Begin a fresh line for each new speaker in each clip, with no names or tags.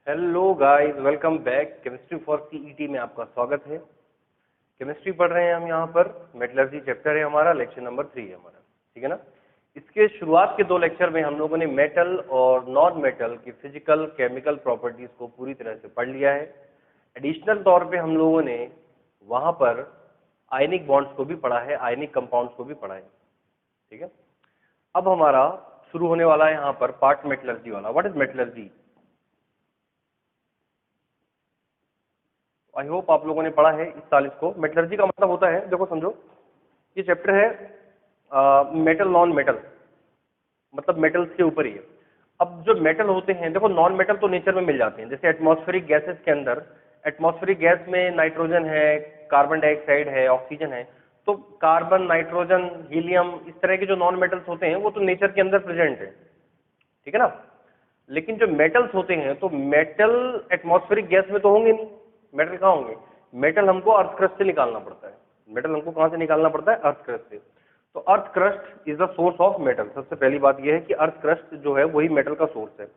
Hello guys, welcome back. Chemistry for CET में आपका स्वागत है। केमिस्ट्री पढ़ रहे हैं हम यहाँ पर। मेटलर्जी चैप्टर है हमारा, लेक्चर नंबर 3 है हमारा, ठीक है ना। इसके शुरुआत के 2 लेक्चर में हम लोगों ने मेटल और नॉन मेटल की फिजिकल केमिकल प्रॉपर्टीज को पूरी तरह से पढ़ लिया है। एडिशनल तौर पे हम लोगों ने वहाँ पर आयनिक बॉन्ड्स को भी पढ़ा है, आयनिक कंपाउंड्स को भी पढ़ा है, ठीक है। अब हमारा शुरू होने वाला है यहाँ पर पार्ट मेटलर्जी वाला। What is metallurgy? I hope आप लोगों ने पढ़ा है इस साल इसको। मेटलर्जी का मतलब होता है, देखो समझो, ये चैप्टर है मेटल नॉन मेटल, मतलब मेटल्स के ऊपर ही है। अब जो मेटल होते हैं, देखो नॉन मेटल तो नेचर में मिल जाते हैं, जैसे एटमॉस्फेरिक गैसेस के अंदर, एटमॉस्फेरिक गैस में नाइट्रोजन है, कार्बन डाइऑक्साइड है, ऑक्सीजन है। तो कार्बन, नाइट्रोजन, हीलियम, इस तरह के जो नॉन मेटल्स होते हैं वो तो नेचर के अंदर प्रेजेंट है, ठीक है ना। लेकिन जो मेटल्स होते हैं, तो मेटल एटमॉस्फेरिक गैस में तो होंगे नहीं। मेटल कहाँ होंगे? मेटल हमको अर्थ क्रस्ट से निकालना पड़ता है। मेटल हमको कहाँ से निकालना पड़ता है? अर्थ क्रस्ट से। तो अर्थ crust is the source of metal. सबसे पहली बात यह है कि अर्थ क्रस्ट जो है वही मेटल का सोर्स है।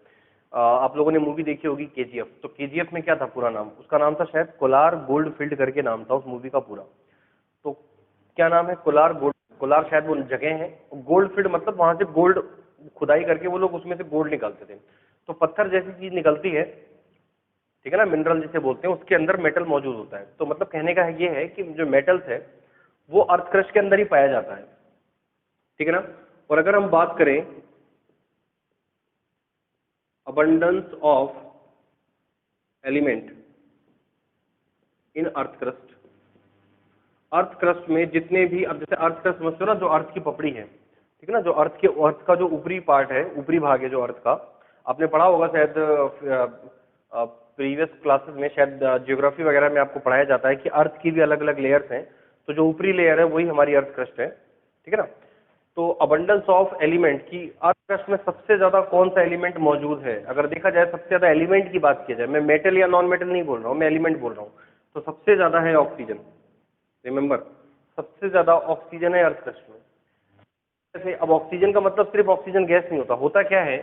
आप लोगों ने मूवी देखी होगी केजीएफ। तो केजीएफ में क्या था पूरा नाम? उसका नाम था शायद कोलार गोल्ड फील्ड करके नाम था उस मूवी का पूरा। तो क्या नाम है? कोलार गोल्ड। कोलार शायद वो जगह है। गोल्ड फील्ड मतलब वहां से गोल्ड खुदाई करके वो लोग उसमें से गोल्ड निकालते थे। तो पत्थर जैसी चीज निकलती है, ठीक है ना, मिनरल जिसे बोलते हैं, उसके अंदर मेटल मौजूद होता है। तो मतलब कहने का ये है कि जो मेटल्स है वो अर्थ क्रस्ट के अंदर ही पाया जाता है, ठीक है ना। और अगर हम बात करें abundance of element in earth crust, earth crust में जितने भी, अब जैसे अर्थ क्रस्ट समझते हो ना, जो अर्थ की पपड़ी है, ठीक है ना, जो अर्थ का जो ऊपरी पार्ट है, ऊपरी भाग है जो अर्थ का, आपने पढ़ा होगा शायद प्रीवियस क्लासेस में, शायद ज्योग्राफी वगैरह में आपको पढ़ाया जाता है कि अर्थ की भी अलग अलग लेयर्स हैं। तो जो ऊपरी लेयर है वही हमारी अर्थ क्रस्ट है, ठीक है ना। तो अबंडेंस ऑफ एलिमेंट की अर्थ क्रस्ट में सबसे ज्यादा कौन सा एलिमेंट मौजूद है? अगर देखा जाए सबसे ज्यादा एलिमेंट की बात की जाए, मैं मेटल या नॉन मेटल नहीं बोल रहा हूँ, मैं एलिमेंट बोल रहा हूँ, तो सबसे ज्यादा है ऑक्सीजन। रिमेंबर, सबसे ज्यादा ऑक्सीजन है अर्थ क्रस्ट में। जैसे अब ऑक्सीजन का मतलब सिर्फ ऑक्सीजन गैस नहीं होता। होता क्या है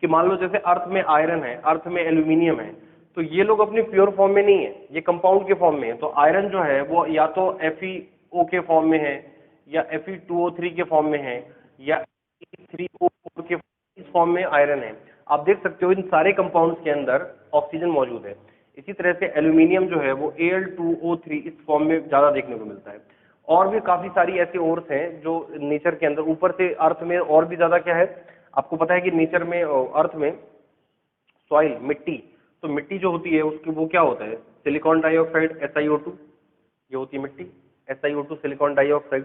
कि मान लो जैसे अर्थ में आयरन है, अर्थ में एल्यूमिनियम है, तो ये लोग अपनी प्योर फॉर्म में नहीं है, ये कंपाउंड के फॉर्म में है। तो आयरन जो है वो या तो FeO के फॉर्म में है, या Fe2O3 के फॉर्म में है, या Fe3O4 के इस फॉर्म में आयरन है। आप देख सकते हो इन सारे कंपाउंड्स के अंदर ऑक्सीजन मौजूद है। इसी तरह से एल्यूमिनियम जो है वो Al2O3 इस फॉर्म में ज्यादा देखने को मिलता है। और भी काफी सारी ऐसे ओर्स हैं जो नेचर के अंदर, ऊपर से अर्थ में और भी ज्यादा क्या है, आपको पता है कि नेचर में, अर्थ में सॉइल, मिट्टी, तो मिट्टी जो होती है उसकी वो क्या होता है? सिलिकॉन डाइऑक्साइड, SiO2, ये होती है मिट्टी, SiO2 सिलिकॉन डाइऑक्साइड।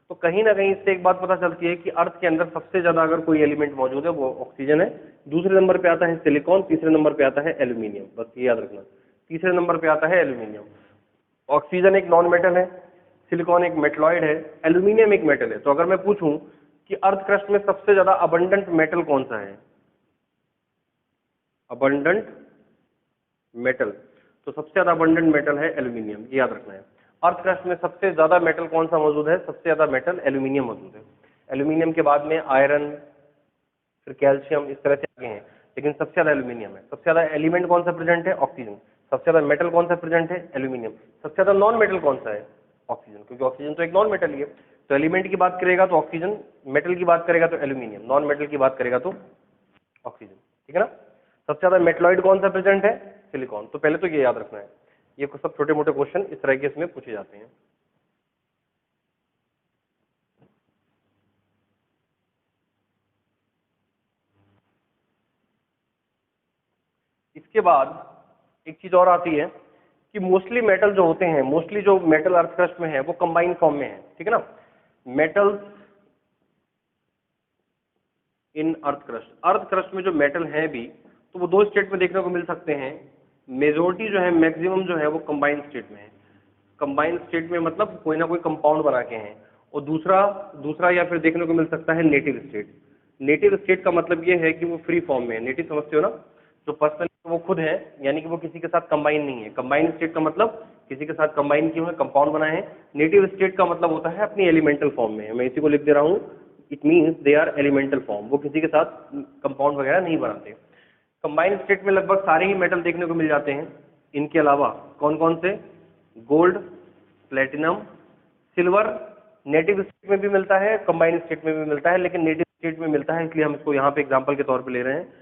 तो कहीं ना कहीं इससे एक बात पता चलती है कि अर्थ के अंदर सबसे ज्यादा अगर कोई एलिमेंट मौजूद है वो ऑक्सीजन है। दूसरे नंबर पे आता है सिलिकॉन, तीसरे नंबर पे आता है एल्यूमिनियम। बस ये याद रखना, तीसरे नंबर पे आता है एल्यूमिनियम। ऑक्सीजन एक नॉन मेटल है, सिलिकॉन एक मेटलॉइड है, एल्यूमिनियम एक मेटल है। तो अगर मैं पूछूं कि अर्थ क्रस्ट में सबसे ज्यादा अबंडेंट मेटल कौन सा है, अबंडेंट मेटल, तो सबसे ज्यादा अबंडेंट मेटल है एल्यूमिनियम, ये याद रखना है। अर्थ क्रस्ट में सबसे ज्यादा मेटल कौन सा मौजूद है? सबसे ज्यादा मेटल एल्यूमिनियम मौजूद है। एल्यूमिनियम के बाद में आयरन, फिर कैल्शियम, इस तरह से आगे हैं, लेकिन सबसे ज्यादा एल्यूमिनियम है। सबसे ज्यादा एलिमेंट कौन सा प्रेजेंट है? ऑक्सीजन। सबसे ज्यादा मेटल कौन सा प्रेजेंट है? एल्यूमिनियम। सबसे ज्यादा नॉन मेटल कौन सा है? ऑक्सीजन, क्योंकि ऑक्सीजन तो एक नॉन मेटल ही है। तो एलिमेंट की बात करेगा तो ऑक्सीजन, मेटल की बात करेगा तो एल्यूमिनियम, नॉन मेटल की बात करेगा तो ऑक्सीजन, ठीक है ना। सबसे ज्यादा मेटलॉइड कौन सा प्रेजेंट है? सिलिकॉन। तो पहले तो ये याद रखना है। ये सब छोटे मोटे क्वेश्चन इस तरह के इसमें पूछे जाते हैं। इसके बाद एक चीज और आती है कि मोस्टली मेटल जो होते हैं, मोस्टली जो मेटल अर्थ क्रस्ट में है वो कंबाइंड फॉर्म में है, ठीक है ना। Metals in earth crust, earth crust में जो मेटल है भी, तो वो 2 स्टेट में देखने को मिल सकते हैं। मेजोरिटी जो है, मैक्सिमम जो है वो कंबाइंड स्टेट में है। कंबाइंड स्टेट में मतलब कोई ना कोई कंपाउंड बना के हैं। और दूसरा दूसरा या फिर देखने को मिल सकता है नेटिव स्टेट। नेटिव स्टेट का मतलब ये है कि वो फ्री फॉर्म में है। नेटिव समझते हो ना, जो पर्सन वो खुद है, यानी कि वो किसी के साथ कंबाइन नहीं है। कंबाइंड स्टेट का मतलब किसी के साथ कंबाइन किए हुए कंपाउंड बनाए हैं। नेटिव स्टेट का मतलब होता है अपनी एलिमेंटल फॉर्म में। मैं इसी को लिख दे रहा हूँ, it means they are elemental form. वो किसी के साथ कंपाउंड वगैरह नहीं बनाते। कंबाइंड स्टेट में लगभग सारे ही मेटल देखने को मिल जाते हैं। इनके अलावा कौन कौन से? Gold, platinum, silver native state में भी मिलता है, कंबाइंड स्टेट में भी मिलता है, लेकिन नेटिव स्टेट में मिलता है इसलिए हम इसको यहाँ पे एग्जांपल के तौर पे ले रहे हैं।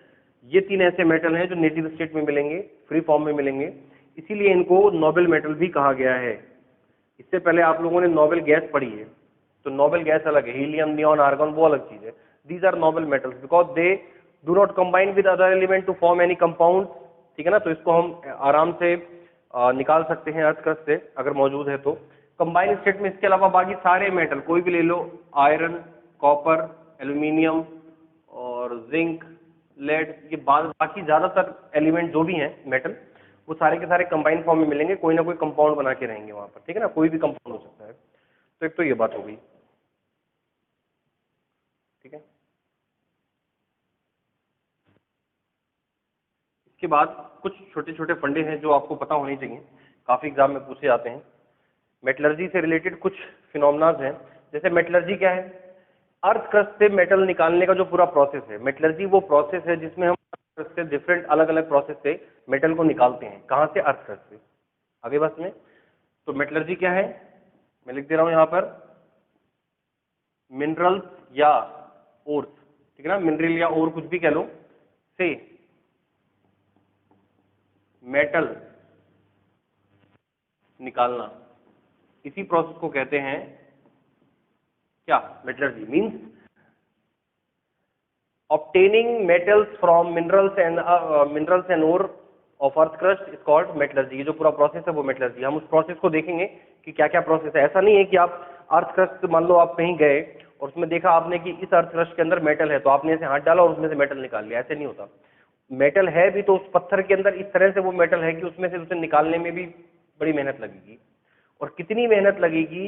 ये 3 ऐसे मेटल हैं जो नेटिव स्टेट में मिलेंगे, फ्री फॉर्म में मिलेंगे, इसीलिए इनको नोबेल मेटल भी कहा गया है। इससे पहले आप लोगों ने नोबेल गैस पढ़ी है, तो नोबेल गैस अलग है, हीलियम, नियॉन, आर्गन वो अलग चीज है। These are noble metals because they do not combine with other element to form any compound. ठीक है ना, तो इसको हम आराम से निकाल सकते हैं अर्थ क्रस्ट से अगर मौजूद है तो। कंबाइंड स्टेट में इसके अलावा बाकी सारे मेटल कोई भी ले लो, आयरन, कॉपर, एल्यूमिनियम और जिंक, लेड, ये बाकी ज्यादातर एलिमेंट जो भी हैं मेटल वो सारे के सारे कंबाइंड फॉर्म में मिलेंगे, कोई ना कोई कंपाउंड बना के रहेंगे वहां पर। ठीक है ना, कोई भी कंपाउंड हो सकता है। तो एक तो ये बात हो गई। ठीक है, इसके बाद कुछ छोटे छोटे फंडे हैं जो आपको पता होने चाहिए, काफी एग्जाम में पूछे जाते हैं। मेटलर्जी से रिलेटेड कुछ फिनोमेनाज हैं, जैसे मेटलर्जी क्या है? अर्थ क्रस्ट से मेटल निकालने का जो पूरा प्रोसेस है, मेटलर्जी वो प्रोसेस है जिसमें हम अर्थ क्रस्ट से डिफरेंट अलग अलग प्रोसेस से मेटल को निकालते हैं। कहाँ से? अर्थ क्रस्ट से। आगे बस में तो मेटलर्जी क्या है मैं लिख दे रहा हूं यहां पर, मिनरल्स या ओर्स, ठीक है ना, मिनरल या और कुछ भी कह लो, से मेटल निकालना, इसी प्रोसेस को कहते हैं क्या? Metallurgy. Means obtaining metals from minerals and ore of earth crust is called metallurgy. ये जो पूरा प्रोसेस है वो मेटलर्जी। हम उस प्रोसेस को देखेंगे कि क्या क्या प्रोसेस है। ऐसा नहीं है कि आप अर्थ क्रस्ट, मान लो आप कहीं गए और उसमें देखा आपने कि इस अर्थ क्रस्ट के अंदर मेटल है, तो आपने ऐसे हाथ डाला और उसमें से मेटल निकाल लिया, ऐसे नहीं होता। मेटल है भी तो उस पत्थर के अंदर इस तरह से वो मेटल है कि उसमें से उसे निकालने में भी बड़ी मेहनत लगेगी। और कितनी मेहनत लगेगी,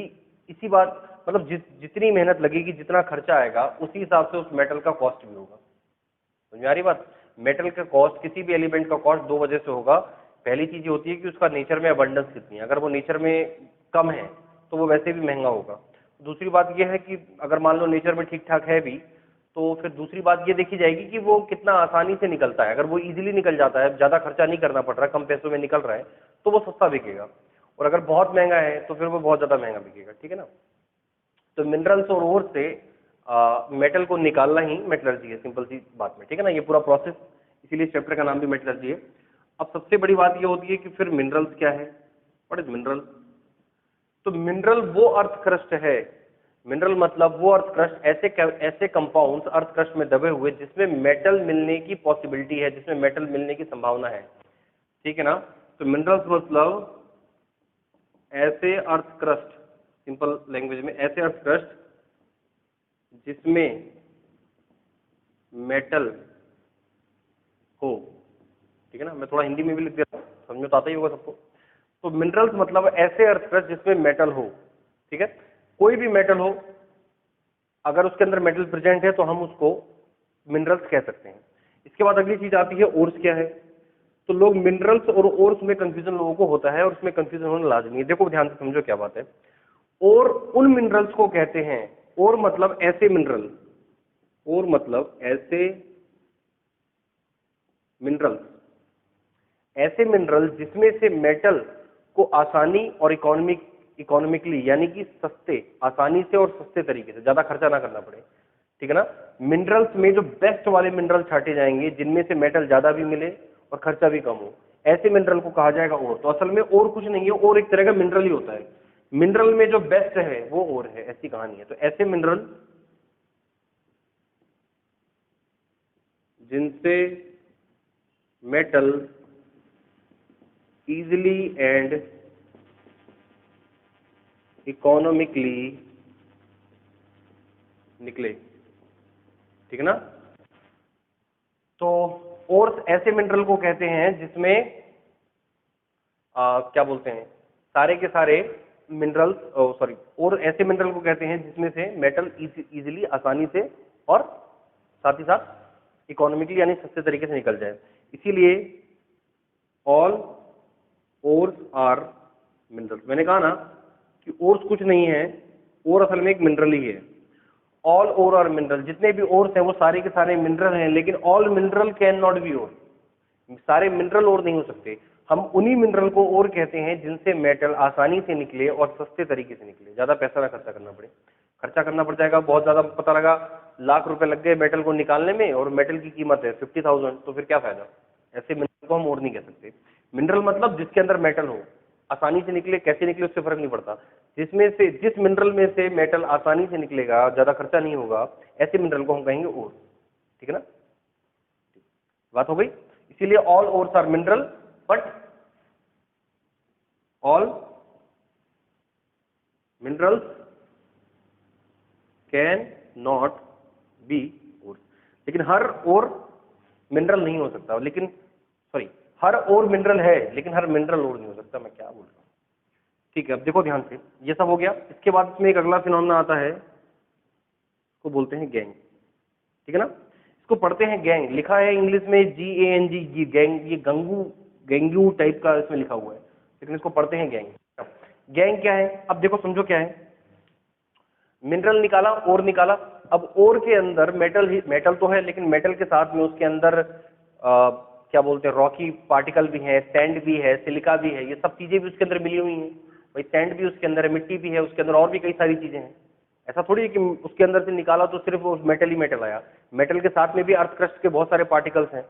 इसी बात मतलब जितनी मेहनत लगेगी, जितना खर्चा आएगा, उसी हिसाब से उस मेटल का कॉस्ट भी होगा। समझ में आ रही बात? मेटल का कॉस्ट, किसी भी एलिमेंट का कॉस्ट 2 वजह से होगा। पहली चीज ये होती है कि उसका नेचर में अबंडेंस कितनी है। अगर वो नेचर में कम है तो वो वैसे भी महंगा होगा। दूसरी बात यह है कि अगर मान लो नेचर में ठीक ठाक है भी, तो फिर दूसरी बात ये देखी जाएगी कि वो कितना आसानी से निकलता है। अगर वो इजीली निकल जाता है, ज्यादा खर्चा नहीं करना पड़ रहा, कम पैसों में निकल रहा है, तो वो सस्ता बिकेगा। और अगर बहुत महंगा है तो फिर वो बहुत ज्यादा महंगा बिकेगा। ठीक है ना, तो मिनरल्स और ओर से मेटल को निकालना ही मेटलर्जी है, सिंपल सी बात में। ठीक है ना, ये पूरा प्रोसेस, इसीलिए चैप्टर का नाम भी मेटलर्जी है। अब सबसे बड़ी बात ये होती है कि फिर मिनरल्स क्या है? What is mineral? तो मिनरल वो अर्थ क्रस्ट है, मिनरल मतलब वो अर्थ क्रस्ट, ऐसे कंपाउंड्स अर्थ क्रस्ट में दबे हुए जिसमें मेटल मिलने की पॉसिबिलिटी है, जिसमें मेटल मिलने की संभावना है। ठीक है ना, तो मिनरल्स मतलब ऐसे अर्थ क्रस्ट, सिंपल लैंग्वेज में ऐसे अर्थ क्रस्ट जिसमें मेटल हो। ठीक है ना, मैं थोड़ा हिंदी में भी लिख देता हूँ, समझ में तो आता ही होगा सबको। तो मिनरल्स मतलब ऐसे अर्थ क्रस्ट जिसमें मेटल हो। ठीक है, कोई भी मेटल हो, अगर उसके अंदर मेटल प्रेजेंट है तो हम उसको मिनरल्स कह सकते हैं। इसके बाद अगली चीज आती है ओर्स क्या है। तो लोग मिनरल्स और ओर्स में कंफ्यूजन लोगों को होता है, और उसमें कंफ्यूजन होना लाजमी है। देखो ध्यान से समझो क्या बात है। और उन मिनरल्स को कहते हैं, और मतलब ऐसे मिनरल, और मतलब ऐसे मिनरल्स, ऐसे मिनरल जिसमें से मेटल को आसानी और इकोनॉमिकली, यानी कि सस्ते, आसानी से और सस्ते तरीके से, ज्यादा खर्चा ना करना पड़े। ठीक है ना, मिनरल्स में जो बेस्ट वाले मिनरल छाटे जाएंगे जिनमें से मेटल ज्यादा भी मिले और खर्चा भी कम हो, ऐसे मिनरल को कहा जाएगा ओर। तो असल में और कुछ नहीं है, और एक तरह का मिनरल ही होता है। मिनरल में जो बेस्ट है वो और है, ऐसी कहानी है। तो ऐसे मिनरल जिनसे मेटल easily and इकोनॉमिकली निकले। ठीक है ना, तो और ऐसे मिनरल को कहते हैं जिसमें क्या बोलते हैं, सारे के सारे मिनरल्स, सॉरी, और ऐसे मिनरल को कहते हैं जिसमें से मेटल इजीली, आसानी से और साथ ही साथ इकोनॉमिकली यानी सस्ते तरीके से निकल जाए। इसीलिए ऑल ओर्स आर मिनरल्स। मैंने कहा ना कि ओर्स कुछ नहीं है, ओर असल में एक मिनरल ही है। ऑल ओर आर मिनरल, जितने भी ओर्स हैं वो सारे के सारे मिनरल हैं, लेकिन all mineral can not be ore. सारे मिनरल और नहीं हो सकते। हम उन्हीं मिनरल को और कहते हैं जिनसे मेटल आसानी से निकले और सस्ते तरीके से निकले, ज्यादा पैसा ना खर्चा करना पड़े। खर्चा करना पड़ जाएगा बहुत ज्यादा, पता लगा लाख रुपए लग गए मेटल को निकालने में और मेटल की कीमत है 50,000, तो फिर क्या फायदा। ऐसे मिनरल को हम और नहीं कह सकते। मिनरल मतलब जिसके अंदर मेटल हो, आसानी से निकले, कैसे निकले उससे फर्क नहीं पड़ता, जिसमें से जिस मिनरल में से मेटल आसानी से निकलेगा, ज्यादा खर्चा नहीं होगा, ऐसे मिनरल को हम कहेंगे ओर। ठीक है ना, बात हो गई। इसीलिए all ores are mineral but all minerals can not be ore. लेकिन हर ओर मिनरल नहीं हो सकता, लेकिन सॉरी, हर ओर मिनरल है लेकिन हर मिनरल ओर नहीं हो सकता। मैं क्या बोल रहा हूं। ठीक है, अब देखो ध्यान से, ये सब हो गया। इसके बाद इसमें एक अगला फिनोमेना आता है, इसको बोलते हैं गैंग। ठीक है ना, इसको पढ़ते हैं गैंग। लिखा है इंग्लिश में GANG, गैंग। ये गंगू गेंगू टाइप का इसमें लिखा हुआ है, लेकिन इसको पढ़ते हैं गैंग। गैंग क्या है, अब देखो समझो क्या है। मिनरल निकाला, ओर निकाला। अब ओर के अंदर मेटल ही मेटल तो है, लेकिन मेटल के साथ में उसके अंदर क्या बोलते हैं, रॉकी पार्टिकल भी है, सैंड भी है, सिलिका भी है, ये सब चीजें भी उसके अंदर मिली हुई हैं। भाई सैंड भी उसके अंदर है, मिट्टी भी है उसके अंदर, और भी कई सारी चीजें हैं। ऐसा थोड़ी है कि उसके अंदर से निकाला तो सिर्फ मेटल ही मेटल आया। मेटल के साथ में भी अर्थ क्रस्ट के बहुत सारे पार्टिकल्स हैं।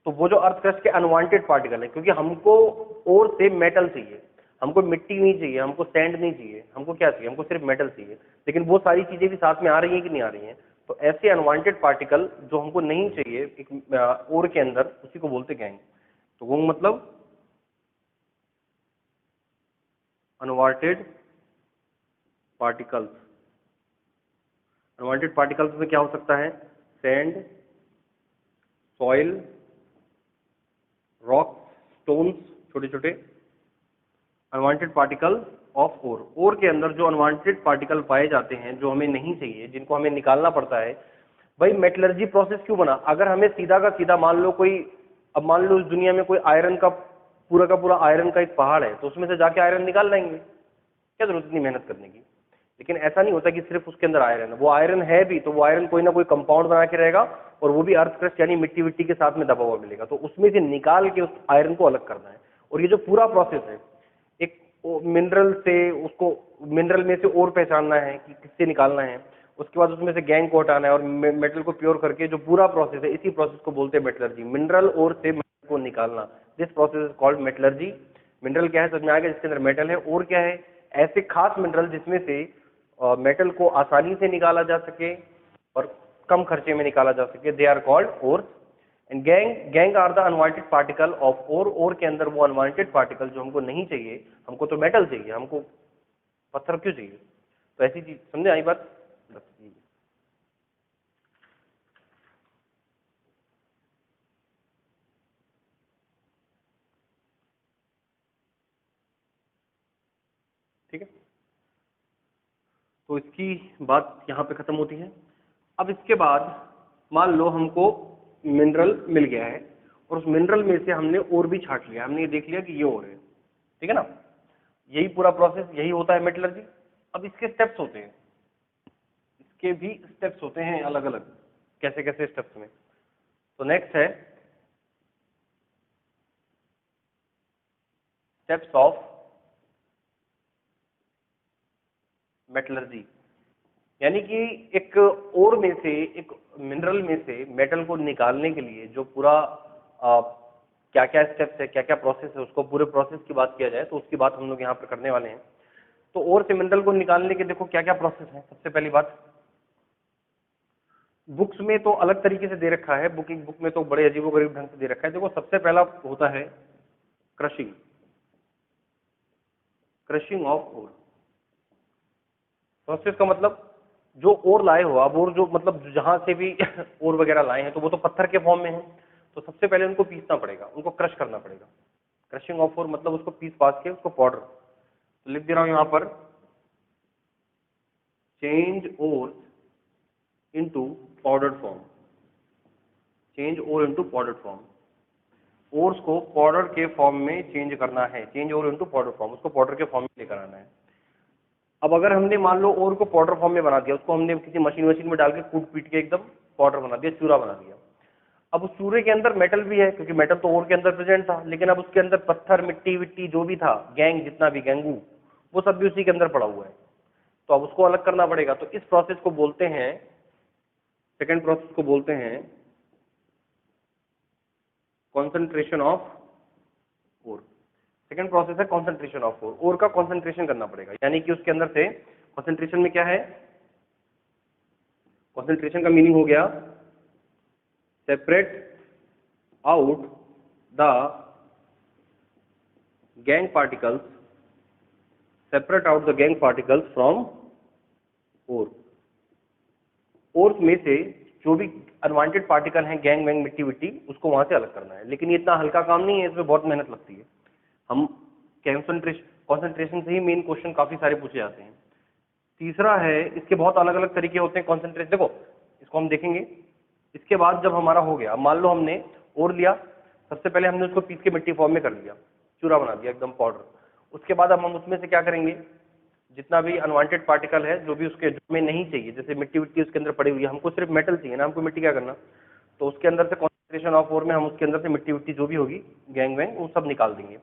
तो वो जो अर्थ क्रस्ट के अनवांटेड पार्टिकल है, क्योंकि हमको ओर से मेटल चाहिए, हमको मिट्टी नहीं चाहिए, हमको सैंड नहीं चाहिए, हमको क्या चाहिए, हमको सिर्फ मेटल चाहिए। लेकिन वो सारी चीजें भी साथ में आ रही हैं कि नहीं आ रही हैं। तो ऐसे अनवांटेड पार्टिकल जो हमको नहीं चाहिए एक ओर के अंदर, उसी को बोलते गैंग। तो वो मतलब अनवांटेड पार्टिकल्स। अनवांटेड पार्टिकल्स में क्या हो सकता है, सैंड, सॉइल, रॉक, स्टोन्स, छोटे छोटे unwanted particle of ore. Ore के अंदर जो अनवांटेड पार्टिकल पाए जाते हैं, जो हमें नहीं चाहिए, जिनको हमें निकालना पड़ता है। भाई मेटलर्जी प्रोसेस क्यों बना, अगर हमें सीधा का सीधा मान लो कोई, अब मान लो इस दुनिया में कोई आयरन का पूरा आयरन का एक पहाड़ है, तो उसमें से जाके आयरन निकाल लेंगे, क्या जरूरत इतनी मेहनत करने की। लेकिन ऐसा नहीं होता कि सिर्फ उसके अंदर आयरन है, वो आयरन है भी तो वो आयरन कोई ना कोई कंपाउंड बना के रहेगा, और वो भी अर्थ क्रस्ट यानी मिट्टी विट्टी के साथ में दबा हुआ मिलेगा। तो उसमें से निकाल के उस आयरन को अलग करना है। और ये जो पूरा प्रोसेस है, एक मिनरल से उसको, मिनरल में से और पहचानना है कि किससे निकालना है, उसके बाद उसमें से गैंग को हटाना है और मेटल को प्योर करके, जो पूरा प्रोसेस है, इसी प्रोसेस को बोलते हैं मेटलर्जी। मिनरल और से मेटल को निकालना, this process is called metallurgy. Mineral क्या है समझ में आ गया, जिसके अंदर मेटल है। और क्या है, ऐसे खास मिनरल जिसमें से मेटल को आसानी से निकाला जा सके और कम खर्चे में निकाला जा सके, they are called ores. And gangue are the unwanted particle of ore. Ore के अंदर वो अनवांटेड पार्टिकल जो हमको नहीं चाहिए, हमको तो मेटल चाहिए, हमको पत्थर क्यों चाहिए। तो ऐसी चीज समझे आई बात। ठीक है, तो इसकी बात यहाँ पे खत्म होती है। अब इसके बाद मान लो हमको मिनरल मिल गया है, और उस मिनरल में से हमने और भी छांट लिया, हमने ये देख लिया कि ये और है। ठीक है ना, यही पूरा प्रोसेस, यही होता है मेटलर्जी। अब इसके स्टेप्स होते हैं, इसके भी स्टेप्स होते हैं अलग अलग, कैसे कैसे स्टेप्स में। तो नेक्स्ट है स्टेप्स ऑफ मेटलर्जी, यानी कि एक ओर में से, एक मिनरल में से मेटल को निकालने के लिए जो पूरा क्या क्या स्टेप्स है, क्या क्या प्रोसेस है, उसको पूरे प्रोसेस की बात किया जाए तो उसकी बात हम लोग यहाँ पर करने वाले हैं। तो ओर से मिनरल को निकालने के देखो क्या क्या प्रोसेस है। सबसे पहली बात, बुक्स में तो अलग तरीके से दे रखा है, बुक में तो बड़े अजीबोगरीब ढंग से दे रखा है। देखो सबसे पहला होता है crushing, crushing of ore. Process का मतलब जो ओर लाए हो आप, और जो मतलब जहां से भी ओर वगैरह लाए हैं, तो वो तो पत्थर के फॉर्म में है, तो सबसे पहले उनको पीसना पड़ेगा, उनको क्रश करना पड़ेगा। क्रशिंग ऑफ ओर मतलब उसको पीस पास के उसको पाउडर। तो लिख दे रहा हूं यहां पर, change ore into powdered form, change ore into powdered form. Ores को पाउडर के फॉर्म में चेंज करना है, change ore into powder form, उसको पाउडर के फॉर्म में लेकर आना है। अब अगर हमने मान लो ओर को पाउडर फॉर्म में बना दिया, उसको हमने किसी मशीन में डाल के कूट पीट के एकदम पाउडर बना दिया, चूरा बना दिया। अब उस चूरे के अंदर मेटल भी है, क्योंकि मेटल तो ओर के अंदर प्रेजेंट था, लेकिन अब उसके अंदर पत्थर, मिट्टी विट्टी जो भी था, गैंग जितना भी गैंगू, वो सब भी उसी के अंदर पड़ा हुआ है। तो अब उसको अलग करना पड़ेगा। तो इस प्रोसेस को बोलते हैं, सेकेंड प्रोसेस को बोलते हैं concentration of ore. Second process है कॉन्सेंट्रेशन ऑफ ओर। ओर का कॉन्सेंट्रेशन करना पड़ेगा, यानी कि उसके अंदर से कॉन्सेंट्रेशन में क्या है, कॉन्सेंट्रेशन का मीनिंग हो गया separate out the gangue particles, separate out the gangue particles from ore. Ores में से जो भी अनवांटेड पार्टिकल हैं, गैंग वैंग मिट्टी विट्टी, उसको वहां से अलग करना है। लेकिन ये इतना हल्का काम नहीं है, इसमें बहुत मेहनत लगती है। हम कॉन्सेंट्रेशन से ही मेन क्वेश्चन काफी सारे पूछे जाते हैं। तीसरा है, इसके बहुत अलग अलग तरीके होते हैं कॉन्सेंट्रेशन। देखो इसको हम देखेंगे। इसके बाद जब हमारा हो गया, मान लो हमने ओर लिया, सबसे पहले हमने उसको पीस के मिट्टी फॉर्म में कर लिया, चूरा बना दिया एकदम पाउडर। उसके बाद अब हम उसमें से क्या करेंगे, जितना भी अनवांटेड पार्टिकल है, जो भी उसके जो में नहीं चाहिए, जैसे मिट्टी विट्टी उसके अंदर पड़ी हुई है, हमको सिर्फ मेटल चाहिए ना, हमको मिट्टी क्या करना, तो उसके अंदर से कॉन्सेंट्रेशन ऑफ ओर में हम उसके अंदर से मिट्टी विट्टी जो भी होगी, गैंग वैंग, वो सब निकाल देंगे।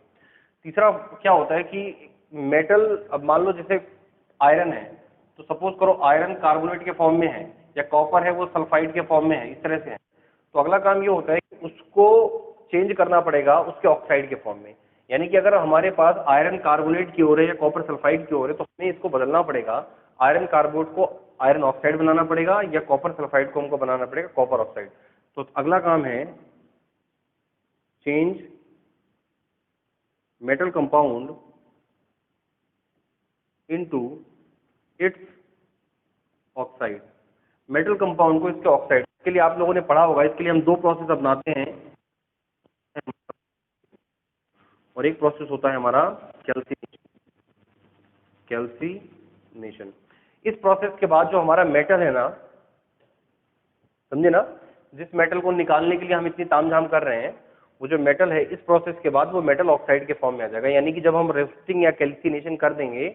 तीसरा क्या होता है कि मेटल, अब मान लो जैसे आयरन है, तो सपोज करो आयरन कार्बोनेट के फॉर्म में है, या कॉपर है वो सल्फाइड के फॉर्म में है, इस तरह से है। तो अगला काम ये होता है कि उसको चेंज करना पड़ेगा उसके ऑक्साइड के फॉर्म में। यानी कि अगर हमारे पास आयरन कार्बोनेट की ओर है या कॉपर सल्फाइड की ओर है, तो हमें इसको बदलना पड़ेगा, आयरन कार्बोनेट को आयरन ऑक्साइड बनाना पड़ेगा, या कॉपर सल्फाइड को हमको बनाना पड़ेगा कॉपर ऑक्साइड। तो अगला काम है change metal compound into its oxide. Metal compound को इसके ऑक्साइड के लिए आप लोगों ने पढ़ा होगा, इसके लिए हम दो प्रोसेस अपनाते हैं, और एक प्रोसेस होता है हमारा कैल्सिनेशन। इस प्रोसेस के बाद जो हमारा मेटल है ना, समझे ना, जिस मेटल को निकालने के लिए हम इतनी तामझाम कर रहे हैं, वो जो मेटल है इस प्रोसेस के बाद वो मेटल ऑक्साइड के फॉर्म में आ जाएगा। यानी कि जब हम रोस्टिंग या कैल्सिनेशन कर देंगे,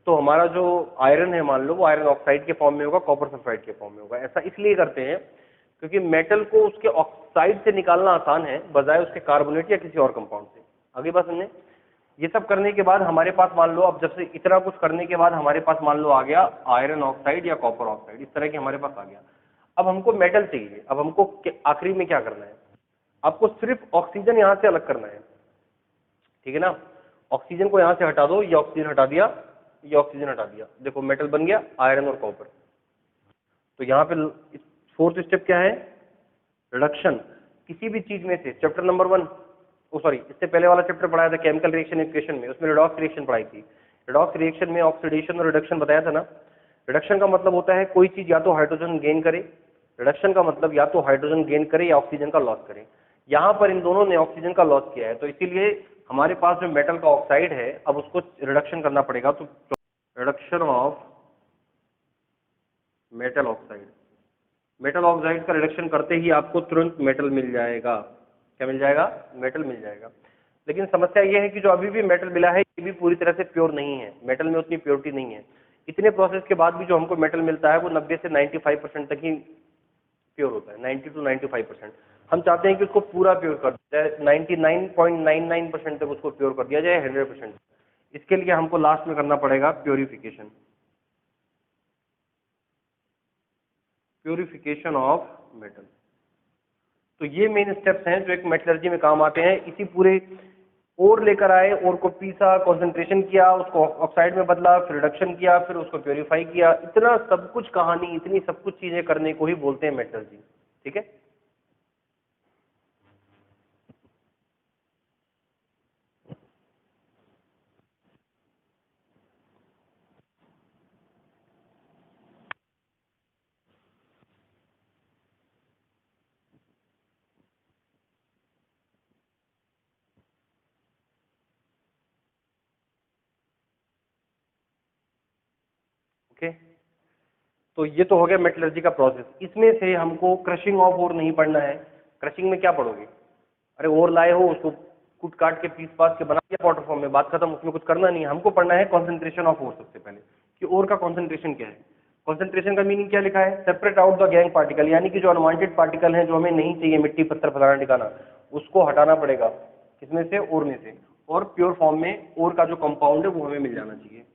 तो हमारा जो आयरन है मान लो, वो आयरन ऑक्साइड के फॉर्म में होगा, कॉपर सल्फाइड के फॉर्म में होगा। ऐसा इसलिए करते हैं क्योंकि मेटल को उसके ऑक्साइड से निकालना आसान है, बजाय उसके कार्बोनेट या किसी और कंपाउंड से। आगे बात समझे। ये सब करने के बाद हमारे पास मान लो, अब जब से इतना कुछ करने के बाद हमारे पास मान लो आ गया आयरन ऑक्साइड या कॉपर ऑक्साइड, इस तरह के हमारे पास आ गया। अब हमको मेटल चाहिए। अब हमको आखिरी में क्या करना है, आपको सिर्फ ऑक्सीजन यहां से अलग करना है, ठीक है ना। ऑक्सीजन को यहां से हटा दो, ये ऑक्सीजन हटा दिया, ये ऑक्सीजन हटा दिया, देखो मेटल बन गया आयरन और कॉपर। तो यहाँ पे फोर्थ स्टेप क्या है, रिडक्शन। किसी भी चीज में से, चैप्टर नंबर 1, सॉरी इससे पहले वाला चैप्टर पढ़ाया था केमिकल रिएक्शन इक्वेशन में, उसमें रिडॉक्स रिएक्शन पढ़ाई थी। रिडॉक्स रिएक्शन में ऑक्सीडेशन और रिडक्शन बताया था ना। रिडक्शन का मतलब होता है कोई चीज या तो हाइड्रोजन गेन करे, रिडक्शन का मतलब या तो हाइड्रोजन गेन करे या ऑक्सीजन का लॉस करे। यहाँ पर इन दोनों ने ऑक्सीजन का लॉस किया है, तो इसीलिए हमारे पास जो मेटल का ऑक्साइड है, अब उसको रिडक्शन करना पड़ेगा। तो reduction of metal oxide, metal oxide का रिडक्शन करते ही आपको तुरंत मेटल मिल जाएगा। क्या मिल जाएगा, मेटल मिल जाएगा। लेकिन समस्या ये है कि जो अभी भी मेटल मिला है, ये भी पूरी तरह से प्योर नहीं है, मेटल में उतनी प्योरिटी नहीं है। इतने प्रोसेस के बाद भी जो हमको मेटल मिलता है वो 90 से 95% तक ही प्योर होता है, 90 to 95%। हम चाहते हैं कि उसको पूरा प्योर कर दिया जाए, 99.99% तक उसको प्योर कर दिया जाए, 100%। इसके लिए हमको लास्ट में करना पड़ेगा प्योरिफिकेशन, प्योरिफिकेशन ऑफ मेटल। तो ये मेन स्टेप्स हैं जो एक मेटलर्जी में काम आते हैं। इसी पूरे ओर लेकर आए, ओर को पीसा, कंसंट्रेशन किया, उसको ऑक्साइड में बदला, फिर रिडक्शन किया, फिर उसको प्योरीफाई किया, इतना सब कुछ कहानी, इतनी सब कुछ चीजें करने को ही बोलते हैं मेटलर्जी। ठीक है। ओके, तो ये तो हो गया मेटलर्जी का प्रोसेस। इसमें से हमको क्रशिंग ऑफ ओर नहीं पढ़ना है। क्रशिंग में क्या पढ़ोगे, अरे ओर लाए हो, उसको कूट काट के पीस पास के बना दिया पाउडर फॉर्म में, बात खत्म, उसमें कुछ करना नहीं है। हमको पढ़ना है कॉन्सेंट्रेशन ऑफ ओर सबसे पहले, कि ओर का कॉन्सेंट्रेशन क्या है। कॉन्सेंट्रेशन का मीनिंग क्या लिखा है, separate out the gangue particle, यानी कि जो अनवांटेड पार्टिकल हैं जो हमें नहीं चाहिए, मिट्टी पत्थर फलाना ठिकाना, उसको हटाना पड़ेगा, किसमें से, ओर में से, और प्योर फॉर्म में ओर का जो कंपाउंड है वो हमें मिल जाना चाहिए।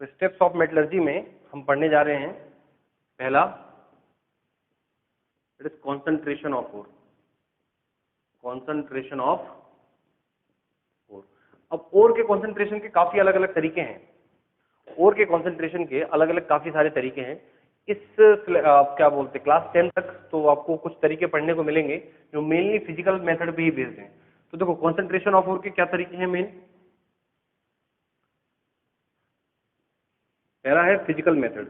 तो स्टेप्स ऑफ मेटलर्जी में हम पढ़ने जा रहे हैं, पहला it is concentration of ore, concentration of ore. अब ओर के कॉन्सेंट्रेशन के काफी अलग अलग तरीके हैं, ओर के कॉन्सेंट्रेशन के अलग अलग काफी सारे तरीके हैं। इस क्या बोलते हैं क्लास 10 तक तो आपको कुछ तरीके पढ़ने को मिलेंगे जो मेनली फिजिकल मेथड पे ही बेस्ड हैं। तो देखो कॉन्सेंट्रेशन ऑफ ओर के क्या तरीके हैं मेन, पहला है physical method.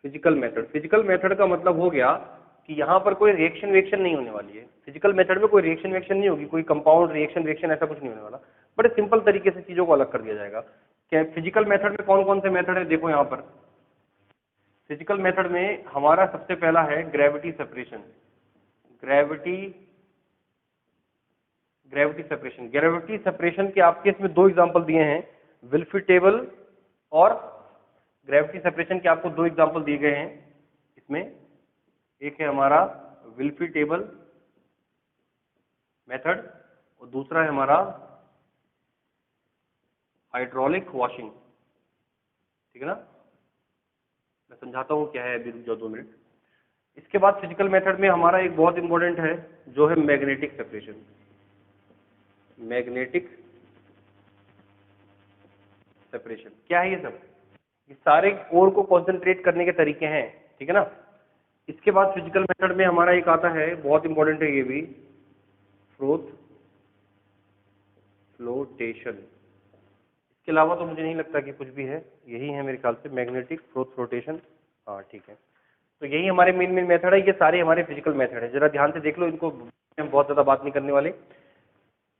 Physical method, physical method का मतलब हो गया कि यहाँ पर कोई रिएक्शन वेक्शन नहीं होने वाली है। फिजिकल मेथड में कोई रिएक्शन वेक्शन नहीं होगी, कोई कंपाउंड रिएक्शन वेक्शन ऐसा कुछ नहीं होने वाला, बड़े सिंपल तरीके से चीजों को अलग कर दिया जाएगा। क्या फिजिकल मेथड में कौन कौन से मेथड है, देखो यहाँ पर फिजिकल मेथड में हमारा सबसे पहला है gravity separation. Gravity gravity separation, gravity separation के आपके इसमें दो एग्जांपल दिए हैं, विल्फी टेबल, और ग्रेविटी सेपरेशन के आपको दो एग्जांपल दिए गए हैं इसमें। एक है हमारा विल्फी टेबल मेथड और दूसरा है हमारा हाइड्रोलिक वॉशिंग। ठीक है ना, मैं समझाता हूँ क्या है, अभी रुक जाओ 2 मिनट। इसके बाद फिजिकल मेथड में हमारा एक बहुत इंपॉर्टेंट है जो है मैग्नेटिक सेपरेशन। मैग्नेटिक सेपरेशन क्या है ये सब, ये सारे ओर को कॉन्सेंट्रेट करने के तरीके हैं, ठीक है ना। इसके बाद फिजिकल मेथड में हमारा एक आता है, बहुत इंपॉर्टेंट है ये भी, फ्रोथ फ्लोटेशन। इसके अलावा तो मुझे नहीं लगता कि कुछ भी है, यही है मेरे ख्याल से, मैग्नेटिक फ्रोथ फ्लोटेशन। हाँ ठीक है, तो यही हमारे मेन मेन मेथड है, ये सारे हमारे फिजिकल मेथड है, जरा ध्यान से देख लो इनको, हम बहुत ज्यादा बात नहीं करने वाले।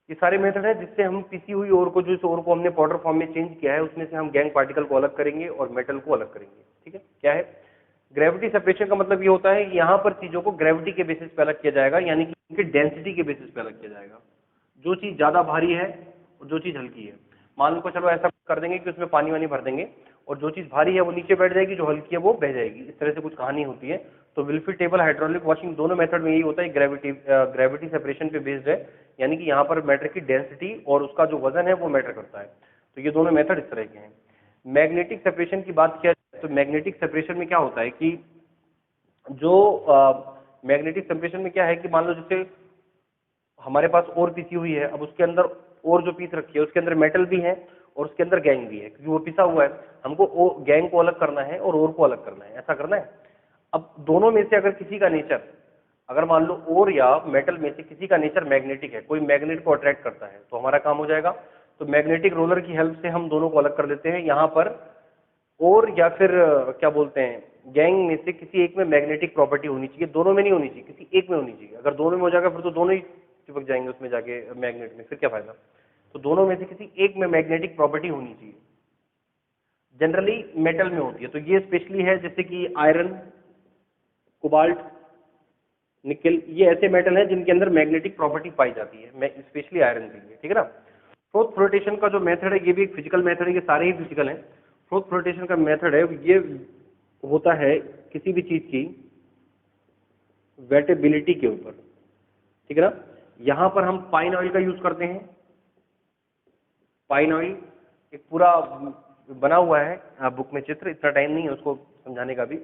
ये सारे मेथड है जिससे हम पिसी हुई ओर को, जो इस ओर को हमने पाउडर फॉर्म में चेंज किया है, उसमें से हम गैंग पार्टिकल को अलग करेंगे और मेटल को अलग करेंगे। ठीक है, क्या है ग्रेविटी सेपरेशन का मतलब ये होता है कि यहाँ पर चीजों को ग्रेविटी के बेसिस पे अलग किया जाएगा, यानी कि उनकी डेंसिटी के बेसिस पे अलग किया जाएगा। जो चीज ज्यादा भारी है और जो चीज हल्की है, मान लो चलो ऐसा कर देंगे कि उसमें पानी वानी भर देंगे और जो चीज भारी है वो नीचे बैठ जाएगी, जो हल्की है वो बह जाएगी, इस तरह से कुछ कहानी होती है। तो विल्फी टेबल, हाइड्रोलिक वॉशिंग, दोनों मेथड में यही होता है, ग्रेविटी सेपरेशन पे बेस्ड है, यानी कि यहाँ पर मैटर की डेंसिटी और उसका जो वजन है वो मैटर करता है। तो ये दोनों मेथड इस तरह के हैं। मैग्नेटिक सेपरेशन की बात किया जाए तो मैग्नेटिक सेपरेशन में क्या होता है कि जो मैग्नेटिक सेपरेशन में क्या है कि मान लो जैसे हमारे पास और पिसी हुई है, अब उसके अंदर और जो पीस रखी है उसके अंदर मेटल भी है और उसके अंदर गैंग भी है, क्योंकि वो पिसा हुआ है, हमको गैंग को अलग करना है और ओर को अलग करना है, ऐसा करना है। अब दोनों में से अगर किसी का नेचर, अगर मान लो ओर या मेटल में से किसी का नेचर मैग्नेटिक है, कोई मैग्नेट को अट्रैक्ट करता है, तो हमारा काम हो जाएगा। तो मैग्नेटिक रोलर की हेल्प से हम दोनों को अलग कर देते हैं। यहाँ पर और या फिर क्या बोलते हैं गैंग में से किसी एक में मैग्नेटिक प्रॉपर्टी होनी चाहिए, दोनों में नहीं होनी चाहिए, किसी एक में होनी चाहिए। अगर दोनों में हो जाएगा फिर तो दोनों ही चिपक जाएंगे उसमें जाके मैग्नेट में, फिर क्या फायदा। तो दोनों में से किसी एक में मैग्नेटिक प्रॉपर्टी होनी चाहिए, जनरली मेटल में होती है। तो ये स्पेशली है जैसे कि आयरन, कोबाल्ट, निकल, ये ऐसे मेटल हैं जिनके अंदर मैग्नेटिक प्रॉपर्टी पाई जाती है, स्पेशली आयरन के लिए। ठीक है ना। फ्रोथ फ्लोटेशन का जो मेथड है ये भी एक फिजिकल मेथड है, ये सारे ही फिजिकल हैं। फ्रोथ फ्लोटेशन का मेथड है, ये होता है किसी भी चीज की वेटेबिलिटी के ऊपर। ठीक है ना। यहां पर हम पाइन ऑयल का यूज करते हैं। पाइन ऑयल एक पूरा बना हुआ है बुक में चित्र, इतना टाइम नहीं है उसको समझाने का भी,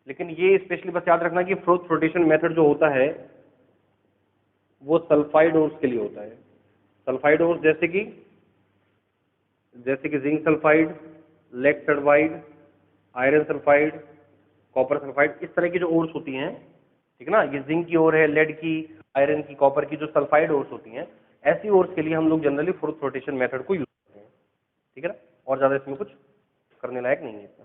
लेकिन ये स्पेशली बस याद रखना कि फ्रोथ फ्लोटेशन मेथड जो होता है वो सल्फाइड ओर्स के लिए होता है। सल्फाइड ओर्स जैसे कि zinc sulphide, lead sulphide, iron sulphide, copper sulphide, इस तरह की जो ओर्स होती हैं, ठीक है ना, ये जिंक की ओर है, लेड की, आयरन की, कॉपर की, जो सल्फाइड ओर्स होती हैं, ऐसी ओर्स के लिए हम लोग जनरली फ्रोथ फ्लोटेशन मेथड को यूज करते हैं। ठीक है ना, और ज्यादा इसमें कुछ करने लायक नहीं है इतना।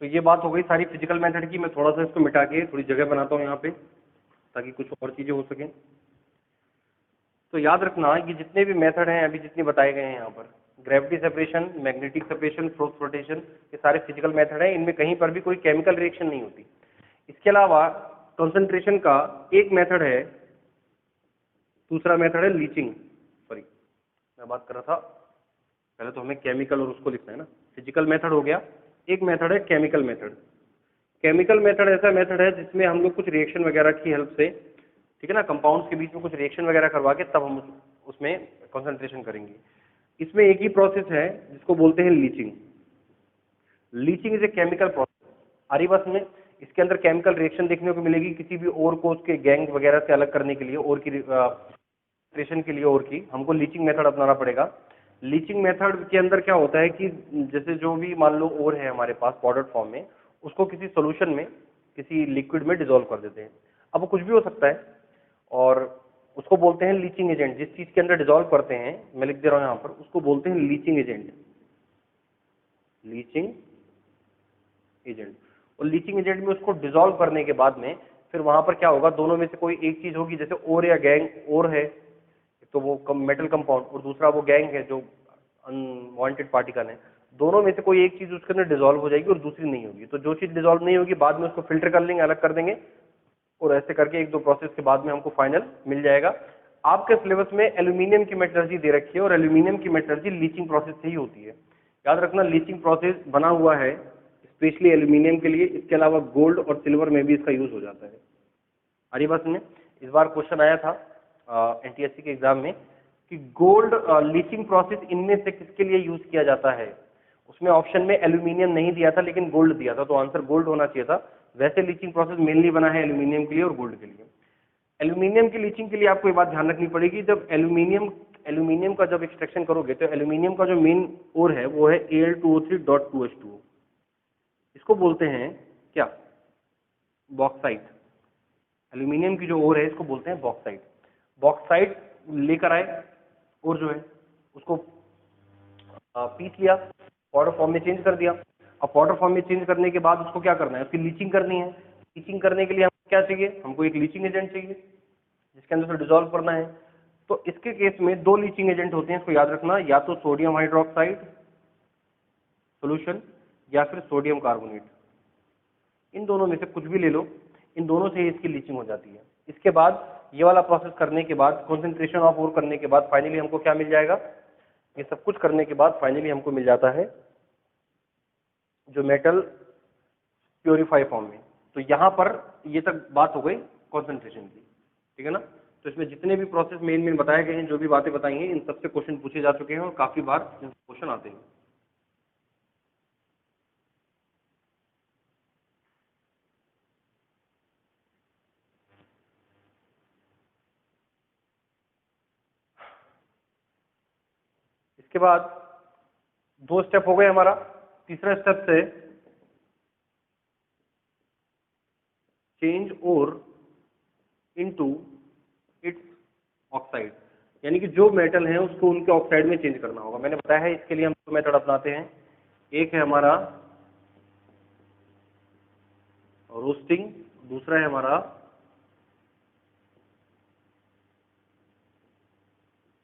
तो ये बात हो गई सारी फिजिकल मेथड की। मैं थोड़ा सा इसको मिटा के थोड़ी जगह बनाता हूँ यहाँ पे ताकि कुछ और चीजें हो सकें। तो याद रखना ये जितने भी मेथड हैं अभी जितने बताए गए हैं यहाँ पर, gravity separation, magnetic separation, force rotation, ये सारे फिजिकल मेथड हैं। इनमें कहीं पर भी कोई केमिकल रिएक्शन नहीं होती। इसके अलावा कंसंट्रेशन का एक मेथड है, दूसरा मेथड है लीचिंग। सॉरी, मैं बात कर रहा था, पहले तो हमें केमिकल और उसको लिखना है ना। फिजिकल मेथड हो गया, एक मेथड है केमिकल मेथड। केमिकल मेथड ऐसा मेथड है जिसमें हम लोग कुछ रिएक्शन वगैरह की हेल्प से, ठीक है ना, कंपाउंड्स के बीच में कुछ रिएक्शन वगैरह करवा के तब हम उसमें कंसंट्रेशन करेंगे। इसमें एक ही प्रोसेस है जिसको बोलते हैं leaching. Leaching is a chemical process. आरी बस में इसके अंदर केमिकल रिएक्शन देखने को मिलेगी किसी भी और को उसके गैंग वगैरह से अलग करने के लिए, और की रिएक्शन के लिए और की हमको लीचिंग मेथड अपनाना पड़ेगा। लीचिंग मेथड के अंदर क्या होता है कि जैसे जो भी मान लो और है हमारे पास पाउडर फॉर्म में, उसको किसी सोल्यूशन में, किसी लिक्विड में डिसॉल्व कर देते हैं। अब वो कुछ भी हो सकता है और उसको बोलते हैं लीचिंग एजेंट। जिस चीज के अंदर डिसॉल्व करते हैं, मैं लिख दे रहा हूं यहां पर, उसको बोलते हैं लीचिंग एजेंट। Leaching agent. और लीचिंग एजेंट में उसको डिसॉल्व करने के बाद में फिर वहां पर क्या होगा, दोनों में से कोई एक चीज होगी, जैसे ओर या गैंग, ओर है तो वो मेटल कंपाउंड, और दूसरा वो गैंग है जो अनवांटेड पार्टिकल है। दोनों में से कोई एक चीज उसके अंदर डिसॉल्व हो जाएगी और दूसरी नहीं होगी। तो जो चीज डिसॉल्व नहीं होगी बाद में उसको फिल्टर कर लेंगे, अलग कर देंगे, और ऐसे करके एक दो प्रोसेस के बाद में हमको फाइनल मिल जाएगा। आपके सिलेबस में एल्यूमिनियम की मेटलर्जी दे रखी है और एल्यूमिनियम की मेटलर्जी लीचिंग प्रोसेस से ही होती है। याद रखना लीचिंग प्रोसेस बना हुआ है स्पेशली एल्यूमिनियम के लिए। इसके अलावा गोल्ड और सिल्वर में भी इसका यूज हो जाता है। अरे बस में इस बार क्वेश्चन आया था एनटीएससी के एग्जाम में कि गोल्ड लीचिंग प्रोसेस इनमें से किसके लिए यूज किया जाता है। उसमें ऑप्शन में एल्यूमिनियम नहीं दिया था लेकिन गोल्ड दिया था, तो आंसर गोल्ड होना चाहिए था। वैसे लीचिंग प्रोसेस मेनली बना है एल्यूमिनियम के लिए और गोल्ड के लिए। एल्यूमिनियम की लीचिंग के लिए आपको ये बात ध्यान रखनी पड़ेगी, जब एल्यूमिनियम का जब एक्सट्रैक्शन करोगे तो एल्यूमिनियम का जो मेन ओर है वो है Al2O3.2H2O। इसको बोलते हैं क्या, बॉक्साइट। एल्यूमिनियम की जो ओर है इसको बोलते हैं बॉक्साइट। बॉक्साइट लेकर आए और जो है उसको पीस लिया, पाउडर फॉर्म में चेंज कर दिया। अब पाउडर फॉर्म में चेंज करने के बाद उसको क्या करना है, उसकी लीचिंग करनी है। लीचिंग करने के लिए हमको क्या चाहिए, हमको एक लीचिंग एजेंट चाहिए जिसके अंदर से डिसॉल्व करना है। तो इसके केस में दो लीचिंग एजेंट होते हैं, इसको याद रखना, या तो सोडियम हाइड्रोक्साइड सोल्यूशन या फिर सोडियम कार्बोनेट। इन दोनों में से कुछ भी ले लो, इन दोनों से इसकी लीचिंग हो जाती है। इसके बाद ये वाला प्रोसेस करने के बाद, कंसंट्रेशन ऑफ ओर करने के बाद फाइनली हमको क्या मिल जाएगा, ये सब कुछ करने के बाद फाइनली हमको मिल जाता है जो मेटल प्योरीफाई फॉर्म में। तो यहां पर ये तक बात हो गई कंसंट्रेशन की, ठीक है ना। तो इसमें जितने भी प्रोसेस मेन बताए गए हैं, जो भी बातें बताई हैं, इन सबसे क्वेश्चन पूछे जा चुके हैं और काफी बार क्वेश्चन आते हैं। इसके बाद दो स्टेप हो गए हमारा। तीसरा स्टेप से change ore into its oxide, यानी कि जो मेटल है उसको उनके ऑक्साइड में चेंज करना होगा। मैंने बताया है इसके लिए हम दो मेथड अपनाते हैं, एक है हमारा रोस्टिंग, दूसरा है हमारा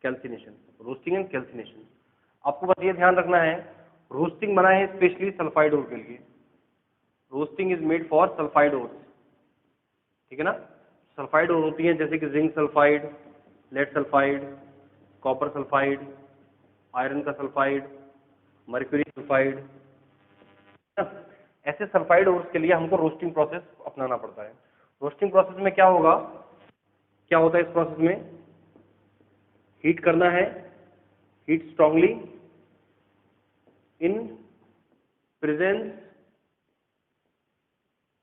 कैल्सिनेशन। रोस्टिंग एंड कैल्सिनेशन, आपको बस ये ध्यान रखना है, रोस्टिंग बना है स्पेशली सल्फाइड ओर के लिए। Roasting is made for sulphide ore, ठीक है ना। सल्फाइड ओर होती है जैसे कि zinc sulphide, lead sulphide, copper sulphide, iron का सल्फाइड, मर्क्यूरी सल्फाइड। ऐसे सल्फाइड ओर्स के लिए हमको रोस्टिंग प्रोसेस अपनाना पड़ता है। रोस्टिंग प्रोसेस में क्या होगा, क्या होता है इस प्रोसेस में, हीट करना है, heat strongly in presence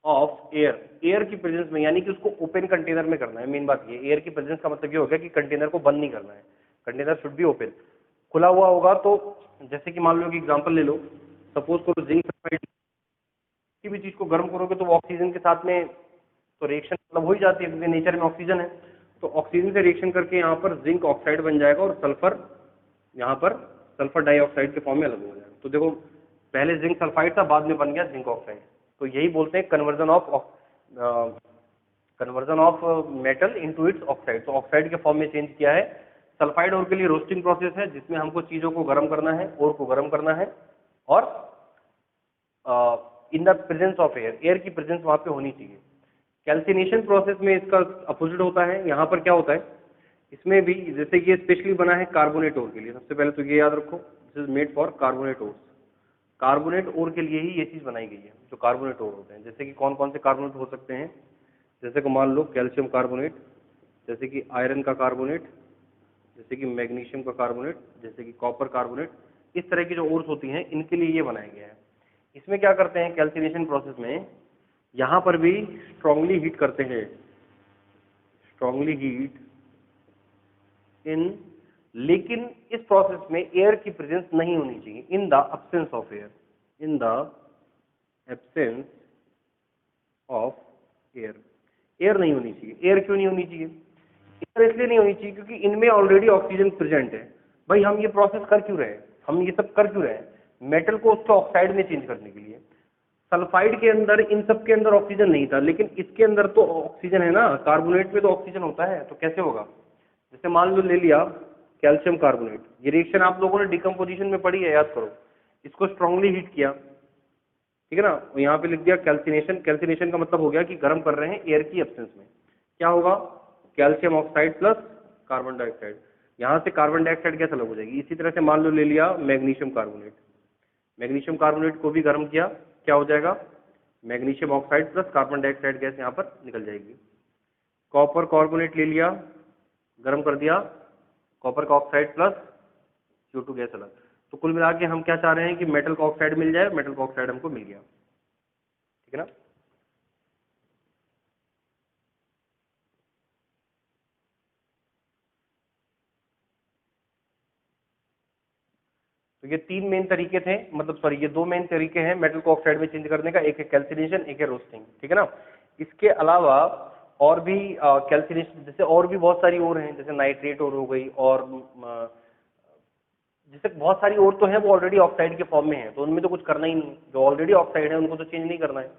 of air. Air की प्रेजेंस में, यानी कि उसको ओपन कंटेनर में करना है। मेन बात ये, एयर की प्रेजेंस का मतलब ये हो गया कि कंटेनर को बंद नहीं करना है, कंटेनर शुड बी ओपन। खुला हुआ होगा तो जैसे कि मान लो कि एग्जांपल ले लो, सपोज करो जिंक सल्फाइड, किसी भी चीज को गर्म करोगे तो वो ऑक्सीजन के साथ में तो रिएक्शन मतलब हो ही जाती है, क्योंकि नेचर में ऑक्सीजन है। तो ऑक्सीजन से रिएक्शन करके यहाँ पर जिंक ऑक्साइड बन जाएगा और सल्फर यहाँ पर सल्फर डाइऑक्साइड के फॉर्म में अलग हो जाएगा। तो देखो पहले जिंक सल्फाइड था, बाद में बन गया जिंक ऑक्साइड। तो यही बोलते हैं conversion of metal into its oxide. तो ऑक्साइड के फॉर्म में चेंज किया है। सल्फाइड ओर के लिए रोस्टिंग प्रोसेस है, जिसमें हमको चीजों को गर्म करना है, ओर को गर्म करना है, और in the presence of air, air की प्रेजेंस वहां पे होनी चाहिए। कैल्सिनेशन प्रोसेस में इसका अपोजिट होता है। यहाँ पर क्या होता है, इसमें भी जैसे ये स्पेशली बना है कार्बोनेट ओर के लिए। सबसे पहले तो ये याद रखो, this is made for carbonate ore. Carbonate ore के लिए ही ये चीज बनाई गई है, जो कार्बोनेट ओर होते हैं। जैसे कि कौन कौन से कार्बोनेट हो सकते हैं, जैसे कि मान लो कैल्शियम कार्बोनेट, जैसे कि आयरन का कार्बोनेट, जैसे कि मैग्नीशियम का कार्बोनेट, जैसे कि कॉपर कार्बोनेट। इस तरह की जो ओर्स होती हैं, इनके लिए ये बनाया गया है। इसमें क्या करते हैं कैल्सिनेशन प्रोसेस में, यहां पर भी स्ट्रांगली हीट करते हैं, स्ट्रांगली हीट इन, लेकिन इस प्रोसेस में एयर की प्रेजेंस नहीं होनी चाहिए, in the absence of air, in the absence of air. Air नहीं होनी चाहिए। एयर क्यों नहीं होनी चाहिए? एयर इसलिए नहीं होनी चाहिए क्योंकि इनमें ऑलरेडी ऑक्सीजन प्रेजेंट है। भाई हम ये प्रोसेस कर क्यों रहे हैं, हम ये सब कर क्यों रहे हैं? मेटल को उसके ऑक्साइड में चेंज करने के लिए। सल्फाइड के अंदर, इन सब के अंदर ऑक्सीजन नहीं था, लेकिन इसके अंदर तो ऑक्सीजन है ना, कार्बोनेट में तो ऑक्सीजन होता है। तो कैसे होगा? जैसे मान लो ले लिया कैल्शियम कार्बोनेट, ये रिएक्शन आप लोगों ने डिकम्पोजिशन में पढ़ी है, याद करो। इसको स्ट्रांगली हीट किया, ठीक है ना, यहाँ पे लिख दिया कैल्सिनेशन। कैल्सिनेशन का मतलब हो गया कि गर्म कर रहे हैं एयर की एब्सेंस में। क्या होगा? Calcium oxide plus carbon dioxide. यहाँ से कार्बन डाइऑक्साइड गैस अलग हो जाएगी। इसी तरह से मान लो ले लिया मैग्नीशियम कार्बोनेट, मैग्नीशियम कार्बोनेट को भी गर्म किया, क्या हो जाएगा? Magnesium oxide plus carbon dioxide gas यहाँ पर निकल जाएगी। कॉपर कार्बोनेट ले लिया, गर्म कर दिया, कॉपर का ऑक्साइड प्लस CO2 गैस अलग। तो कुल मिला के हम क्या चाह रहे हैं कि मेटल का ऑक्साइड मिल जाए। मेटल का ऑक्साइड हमको मिल गया, ठीक है ना। तो ये तीन मेन तरीके थे, मतलब सॉरी ये दो मेन तरीके हैं मेटल को ऑक्साइड में चेंज करने का। एक है कैल्सिनेशन, एक है रोस्टिंग, ठीक है ना। इसके अलावा और भी कैल्सिनेशन, जैसे और भी बहुत सारी और हैं, जैसे नाइट्रेट और हो गई, और जैसे बहुत सारी और तो है वो ऑलरेडी ऑक्साइड के फॉर्म में है, तो उनमें तो कुछ करना ही नहीं। जो ऑलरेडी ऑक्साइड है उनको तो चेंज नहीं करना है।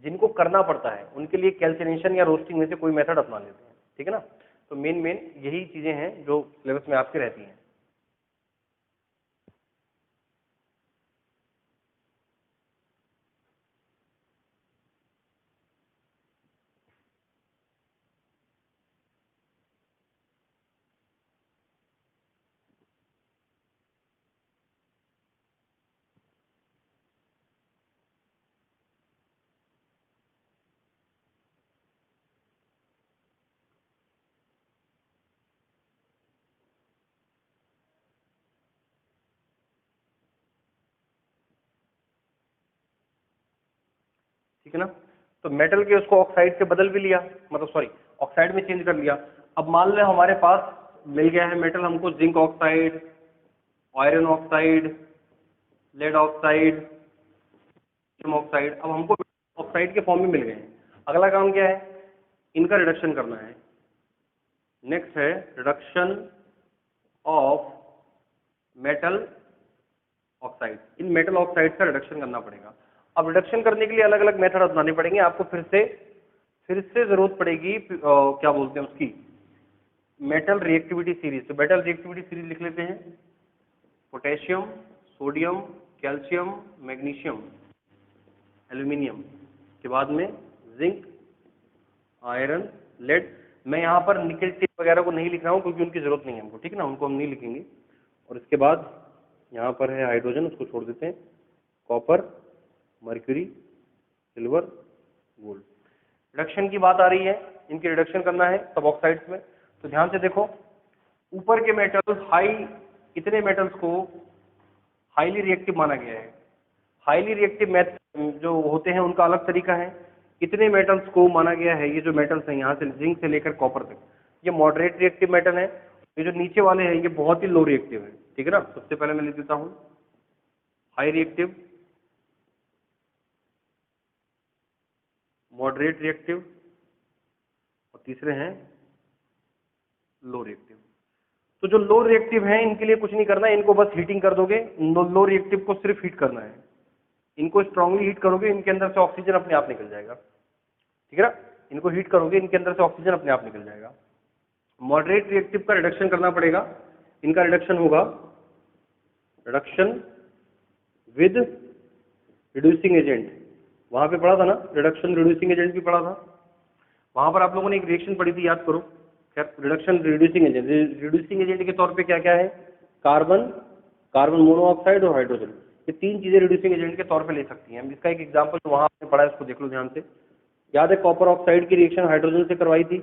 जिनको करना पड़ता है उनके लिए कैल्सिनेशन या रोस्टिंग में से कोई मेथड अपना लेते हैं, ठीक है ना। तो मेन मेन यही चीजें हैं जो सिलेबस में आपके रहती हैं। ठीक है ना। तो मेटल के उसको ऑक्साइड से बदल भी लिया, मतलब सॉरी ऑक्साइड में चेंज कर लिया। अब मान लो हमारे पास मिल गया है मेटल हमको, zinc oxide, iron oxide, lead oxide, oxide. अब हमको ऑक्साइड के फॉर्म में मिल गए हैं। अगला काम क्या है? इनका रिडक्शन करना है। नेक्स्ट है reduction of metal oxide. In metal oxide का रिडक्शन करना पड़ेगा। अब रिडक्शन करने के लिए अलग अलग मेथड अपनाने पड़ेंगे आपको। फिर से जरूरत पड़ेगी क्या बोलते हैं उसकी, मेटल रिएक्टिविटी सीरीज। तो मेटल रिएक्टिविटी सीरीज लिख लेते हैं। Potassium, sodium, calcium, magnesium, aluminium के बाद में जिंक, आयरन, लेड। मैं यहाँ पर निकल टिप वगैरह को नहीं लिख रहा हूँ क्योंकि उनकी जरूरत नहीं है हमको, ठीक है ना, उनको हम नहीं लिखेंगे। और इसके बाद यहाँ पर है हाइड्रोजन, उसको छोड़ देते हैं। Copper, mercury, silver, gold. Reduction की बात आ रही है, इनकी रिडक्शन करना है सब ऑक्साइड्स में। तो ध्यान से देखो, ऊपर के मेटल्स इतने मेटल्स को हाईली रिएक्टिव माना गया है। हाईली रिएक्टिव जो होते हैं उनका अलग तरीका है। इतने मेटल्स को माना गया है, ये जो मेटल्स हैं यहाँ से जिंक से लेकर कॉपर तक, ये मॉडरेट रिएक्टिव मेटल है। ये जो नीचे वाले हैं ये बहुत ही लो रिएक्टिव है, ठीक है ना। सबसे पहले मैं लिख देता हूँ हाई रिएक्टिव, मॉडरेट रिएक्टिव, और तीसरे हैं लो रिएक्टिव। तो जो लो रिएक्टिव हैं इनके लिए कुछ नहीं करना है, इनको बस हीटिंग कर दोगे। लो रिएक्टिव को सिर्फ हीट करना है। इनको स्ट्रांगली हीट करोगे, इनके अंदर से ऑक्सीजन अपने आप निकल जाएगा, ठीक है ना। इनको हीट करोगे, इनके अंदर से ऑक्सीजन अपने आप निकल जाएगा। मॉडरेट रिएक्टिव का रिडक्शन करना पड़ेगा। इनका रिडक्शन होगा रिडक्शन विद रिड्यूसिंग एजेंट। वहां पे पढ़ा था ना, रिडक्शन रिड्यूसिंग एजेंट भी पढ़ा था। वहां पर आप लोगों ने एक रिएक्शन पढ़ी थी, याद करो। खैर, reduction reducing agent, reducing agent के तौर पे क्या क्या है, कार्बन, कार्बन मोनोऑक्साइड और हाइड्रोजन, ये तीन चीजें रिड्यूसिंग एजेंट के तौर पे ले सकती हैं। इसका एक एग्जांपल वहां आपने पढ़ा है, इसको देख लो ध्यान से। याद है कॉपर ऑक्साइड की रिएक्शन हाइड्रोजन से करवाई थी।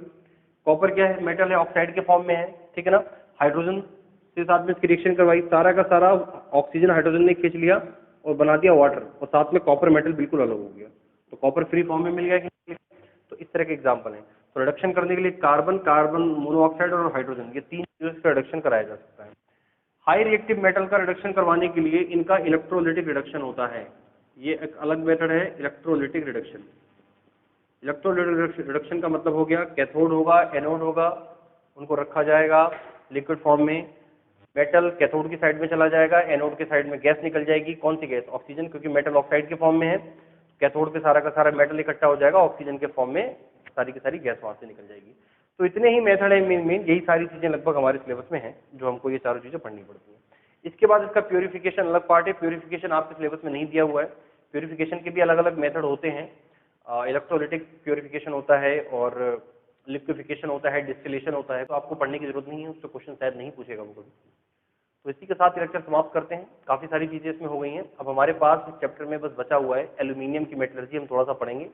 कॉपर क्या है, मेटल है, ऑक्साइड के फॉर्म में है, ठीक है ना। हाइड्रोजन के साथ में इसकी रिएक्शन करवाई, सारा का सारा ऑक्सीजन हाइड्रोजन ने खींच लिया और बना दिया वाटर, और साथ में कॉपर मेटल बिल्कुल अलग हो गया, तो कॉपर फ्री फॉर्म में मिल गया कि नहीं? तो इस तरह के एग्जांपल हैं। तो रिडक्शन करने के लिए कार्बन, कार्बन मोनोऑक्साइड और हाइड्रोजन, ये तीन चीजों से रिडक्शन कराया जा सकता है। हाई रिएक्टिव मेटल का रिडक्शन करवाने के लिए इनका इलेक्ट्रोलिटिक रिडक्शन होता है। ये एक अलग मेथड है, इलेक्ट्रोलिटिक रिडक्शन। इलेक्ट्रोलिटिक रिडक्शन का मतलब हो गया, कैथोड होगा, एनोड होगा, उनको रखा जाएगा लिक्विड फॉर्म में। मेटल कैथोड की साइड में चला जाएगा, एनोड के साइड में गैस निकल जाएगी। कौन सी गैस, ऑक्सीजन, क्योंकि मेटल ऑक्साइड के फॉर्म में है। कैथोड पे सारा का सारा मेटल इकट्ठा हो जाएगा, ऑक्सीजन के फॉर्म में सारी की सारी गैस वहां से निकल जाएगी। तो इतने ही मेथड है मेन, यही सारी चीजें लगभग हमारे सिलेबस में हैं, जो हमको ये चारों चीजें पढ़नी पड़ती हैं। इसके बाद इसका प्योरिफिकेशन अलग पार्ट है। प्योरिफिकेशन आपके सिलेबस में नहीं दिया हुआ है। प्योरिफिकेशन के भी अलग अलग मेथड होते हैं। इलेक्ट्रोलिटिक प्योरिफिकेशन होता है और लिक्विफिकेशन होता है, डिस्टिलेशन होता है। तो आपको पढ़ने की जरूरत नहीं है, उससे क्वेश्चन शायद नहीं पूछेगा वो कभी। तो इसी के साथ लेक्चर समाप्त करते हैं। काफी सारी चीजें इसमें हो गई हैं। अब हमारे पास इस चैप्टर में बस बचा हुआ है एल्यूमिनियम की मेटलर्जी, हम थोड़ा सा पढ़ेंगे।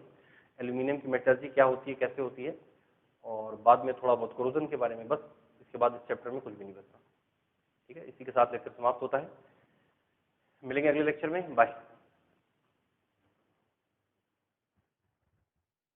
एल्यूमिनियम की मेटलर्जी क्या होती है, कैसे होती है, और बाद में थोड़ा बहुत कोरोजन के बारे में। बस इसके बाद इस चैप्टर में कुछ भी नहीं बचता, ठीक है। इसी के साथ लेक्चर समाप्त होता है। मिलेंगे अगले लेक्चर में, बाय।